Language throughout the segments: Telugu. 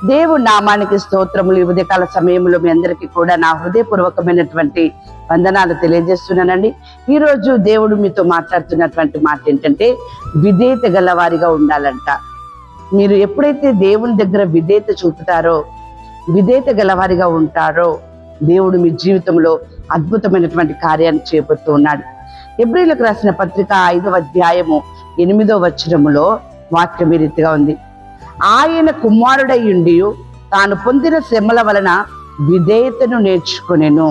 దేవుడి నామానికి స్తోత్రములు. ఈ ఉదయకాల సమయంలో మీ అందరికీ కూడా నా హృదయపూర్వకమైనటువంటి వందనాలు తెలియజేస్తున్నానండి. ఈరోజు దేవుడు మీతో మాట్లాడుతున్నటువంటి మాట ఏంటంటే, విధేయత గలవారిగా ఉండాలంట. మీరు ఎప్పుడైతే దేవుని దగ్గర విధేయత చూపుతారో, విధేయత గలవారిగా ఉంటారో, దేవుడు మీ జీవితంలో అద్భుతమైనటువంటి కార్యాన్ని చేయబోతూ ఉన్నాడు. హెబ్రీయులకు రాసిన పత్రిక 5వ అధ్యాయము 8వ వచనములో వాక్యం ఈ రీతిగా ఉంది. ఆయన కుమారుడై ఉండి తాను పొందిన శ్రమల వలన విధేయతను నేర్చుకొనెను.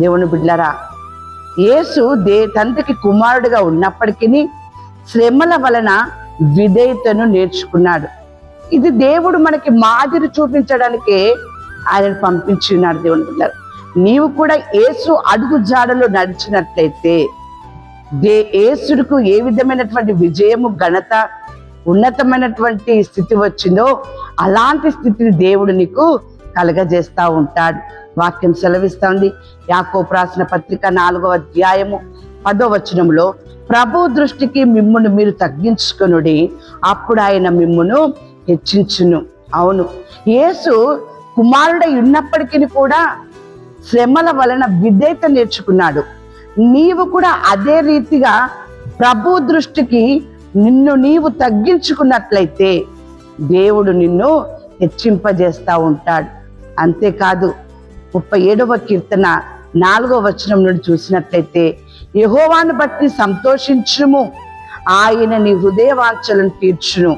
దేవుని బిడ్డలారా, యేసు తండ్రికి కుమారుడిగా ఉన్నప్పటికీ శ్రమల వలన విధేయతను నేర్చుకున్నాడు. ఇది దేవుడు మనకి మాదిరి చూపించడానికే ఆయన పంపించి ఉన్నాడు. దేవుని బిడ్డలారా, నీవు కూడా యేసు అడుగు జాడలో నడిచినట్లయితే, యేసుకు ఏ విధమైనటువంటి విజయము, ఘనత, ఉన్నతమైనటువంటి స్థితి వచ్చిందో అలాంటి స్థితిని దేవుడు నీకు కలగజేస్తా ఉంటాడు. వాక్యం సెలవిస్తా ఉంది. యాకోబు రాసిన పత్రిక 4వ అధ్యాయము 10వ వచనంలో, ప్రభు దృష్టికి మిమ్మును మీరు తగ్గించుకొనుడి, అప్పుడు ఆయన మిమ్మును హెచ్చించును. అవును, యేసు కుమారుడై ఉన్నప్పటికీ కూడా శ్రమల వలన విధేయత నేర్చుకున్నాడు. నీవు కూడా అదే రీతిగా ప్రభు దృష్టికి నిన్ను నీవు తగ్గించుకున్నట్లయితే దేవుడు నిన్ను హెచ్చింపజేస్తా ఉంటాడు. అంతేకాదు, 37వ కీర్తన 4వ వచనం నుండి చూసినట్లయితే, యెహోవాను బట్టి సంతోషించుము, ఆయన నీ హృదయ వాంఛలను తీర్చును,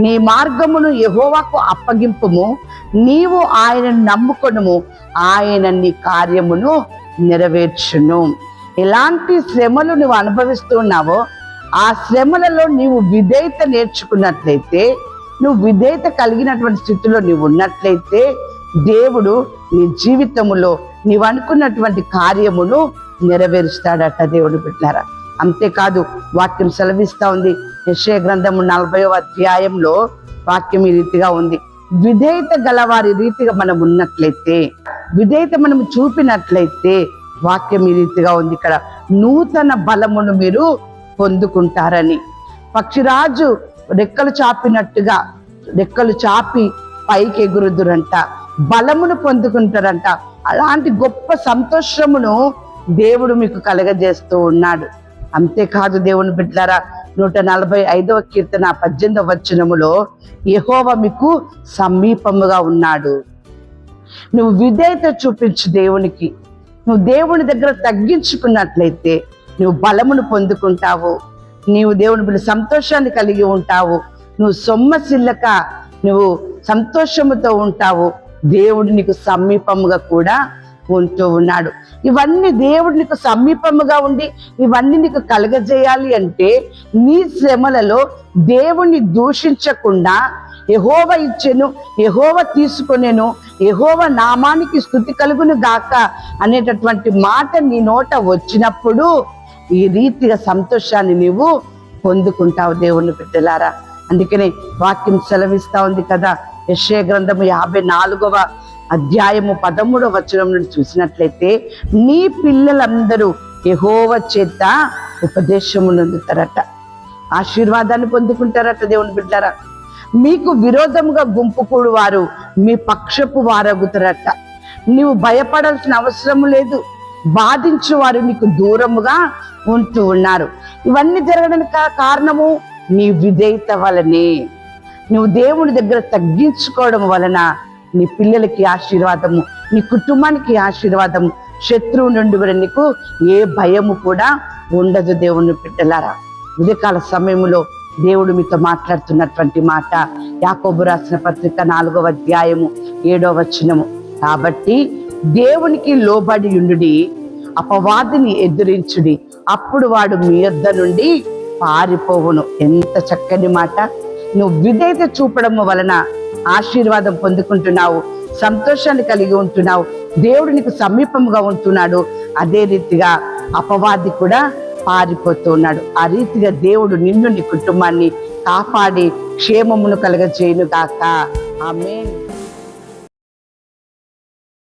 నీ మార్గమును యెహోవాకు అప్పగింపుము, నీవు ఆయనను నమ్ముకొనుము, ఆయన నీ కార్యమును నెరవేర్చును. ఎలాంటి శ్రమలు నువ్వు అనుభవిస్తున్నావో ఆ శ్రమలలో నీవు విధేయత నేర్చుకున్నట్లయితే, నువ్వు విధేయత కలిగినటువంటి స్థితిలో నీవు ఉన్నట్లయితే, దేవుడు నీ జీవితములో నీవు అనుకున్నటువంటి కార్యమును నెరవేరుస్తాడట. దేవుడు బిడ్డలారా, అంతేకాదు, వాక్యం సెలవిస్తా ఉంది. యెషయా గ్రంథము 40వ అధ్యాయంలో వాక్యం ఈ రీతిగా ఉంది. విధేయత గలవారి రీతిగా మనం ఉన్నట్లయితే, విధేయత మనం చూపినట్లయితే, వాక్యం ఈ రీతిగా ఉంది ఇక్కడ, నూతన బలమును మీరు పొందుకుంటారని. పక్షిరాజు రెక్కలు చాపినట్టుగా రెక్కలు చాపి పైకి ఎగురుదురంట, బలమును పొందుకుంటారంట. అలాంటి గొప్ప సంతోషమును దేవుడు మీకు కలగజేస్తూ ఉన్నాడు. అంతేకాదు, దేవుని బిడ్డలారా, 145వ కీర్తన 18వ వచనములో, యెహోవా మీకు సమీపముగా ఉన్నాడు. నువ్వు విధేయత చూపించు దేవునికి, నువ్వు దేవుని దగ్గర తగ్గించుకున్నట్లయితే నువ్వు బలమును పొందుకుంటావు, నీవు దేవుని బిడ్డ సంతోషాన్ని కలిగి ఉంటావు, నువ్వు సొమ్మసిల్లక నువ్వు సంతోషముతో ఉంటావు. దేవుడు నీకు సమీపముగా కూడా ఉంటూ ఉన్నాడు. ఇవన్నీ దేవుడు నీకు సమీపముగా ఉండి ఇవన్నీ నీకు కలగజేయాలి అంటే, నీ శ్రమలలో దేవుణ్ణి దూషించకుండా, యెహోవా ఇచ్చెను, యెహోవా తీసుకొనెను, యెహోవా నామానికి స్తుతి కలుగును గాక అనేటటువంటి మాట నీ నోట వచ్చినప్పుడు ఈ రీతిగా సంతోషాన్ని నీవు పొందుకుంటావు. దేవుని బిడ్డలారా, అందుకనే వాక్యం సెలవిస్తా ఉంది కదా, యెషయా గ్రంథము 54వ అధ్యాయము 13వ వచనం నుండి చూసినట్లయితే, నీ పిల్లలందరూ యెహోవా చేత ఉపదేశము నొందుతారట, ఆశీర్వాదాన్ని పొందుకుంటారట. దేవుని బిడ్డలారా, మీకు విరోధముగా గుంపుకూడు వారు మీ పక్షపు వారగుతారట. నీవు భయపడాల్సిన అవసరం లేదు, బాధించు వారు నీకు దూరముగా ఉంటూ ఉన్నారు. ఇవన్నీ జరగడానికి కారణము నీ విధేయత వలనే. నువ్వు దేవుని దగ్గర తగ్గించుకోవడం వలన నీ పిల్లలకి ఆశీర్వాదము, నీ కుటుంబానికి ఆశీర్వాదము, శత్రువు నుండి కూడా నీకు ఏ భయము కూడా ఉండదు. దేవుని బిడ్డలారా, ఉదయకాల సమయంలో దేవుడు మీతో మాట్లాడుతున్నటువంటి మాట, యాకోబు రాసిన పత్రిక 4వ అధ్యాయము 7వ వచనము, కాబట్టి దేవునికి లోబడి ఉండుడి, అపవాదిని ఎదిరించుడి, అప్పుడు వాడు మీ యొద్ద నుండి పారిపోవును. ఎంత చక్కని మాట! నువ్వు విధేయత చూపడం వలన ఆశీర్వాదం పొందుకుంటున్నావు, సంతోషాన్ని కలిగి ఉంటున్నావు, దేవుడు నీకు సమీపంగా ఉంటున్నాడు. అదే రీతిగా అపవాది కూడా పారిపోతూ ఉన్నాడు. ఆ రీతిగా దేవుడు నిన్ను, నీ కుటుంబాన్ని కాపాడి క్షేమమును కలగజేయును గాక. ఆమేన్.